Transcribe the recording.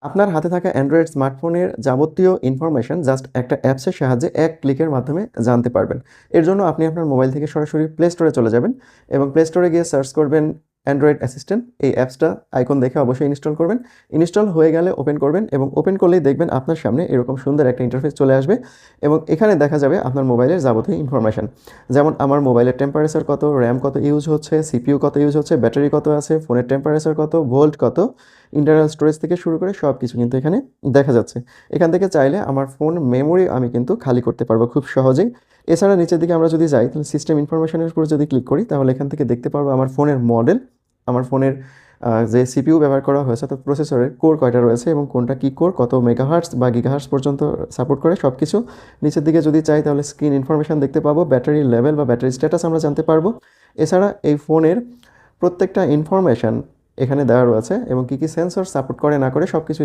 আপনার হাতে থাকা অ্যান্ড্রয়েড স্মার্টফোনের যাবতীয় ইনফরমেশন জাস্ট একটা অ্যাপসের সাহায্যে এক ক্লিকের মাধ্যমে জানতে পারবেন। এর জন্য আপনি আপনার মোবাইল থেকে সরাসরি প্লে স্টোরে চলে যাবেন এবং প্লে স্টোরে গিয়ে সার্চ করবেন অ্যান্ড্রয়েড অ্যাসিস্ট্যান্ট। এই অ্যাপসটা আইকন দেখে অবশ্যই ইনস্টল করবেন। ইনস্টল হয়ে গেলে ওপেন করবেন এবং ওপেন করলেই দেখবেন আপনার সামনে এরকম সুন্দর একটা ইন্টারফেস চলে আসবে এবং এখানে দেখা যাবে আপনার মোবাইলের যাবতীয় ইনফরমেশন। যেমন আমার মোবাইলের টেম্পারেচার কত, র্যাম কত ইউজ হচ্ছে, সিপিইউ কত ইউজ হচ্ছে, ব্যাটারি কত আছে, ফোনের টেম্পারেচার কত, ভোল্ট কত, ইন্টারনাল স্টোরেজ থেকে শুরু করে সব কিছু কিন্তু এখানে দেখা যাচ্ছে। এখান থেকে চাইলে আমার ফোন মেমোরি আমি কিন্তু খালি করতে পারবো খুব সহজেই। এছাড়া নিচের দিকে আমরা যদি যাই তাহলে সিস্টেম ইনফরমেশনের উপর যদি ক্লিক করি তাহলে এখান থেকে দেখতে পারবো আমার ফোনের মডেল, আমার ফোনের যে সিপিইউ ব্যবহার করা হয়েছে অর্থাৎ প্রসেসরের কোর কয়টা রয়েছে এবং কোনটা কী কোর, কত মেগাহার্টজ বা গিগাহার্টজ পর্যন্ত সাপোর্ট করে সব কিছু। নিচের দিকে যদি চাই তাহলে স্ক্রিন ইনফরমেশন দেখতে পাবো, ব্যাটারি লেভেল বা ব্যাটারি স্ট্যাটাস আমরা জানতে পারবো। এছাড়া এই ফোনের প্রত্যেকটা ইনফরমেশন এখানে দেওয়া রয়েছে এবং কী কী সেন্সর সাপোর্ট করে না করে সব কিছু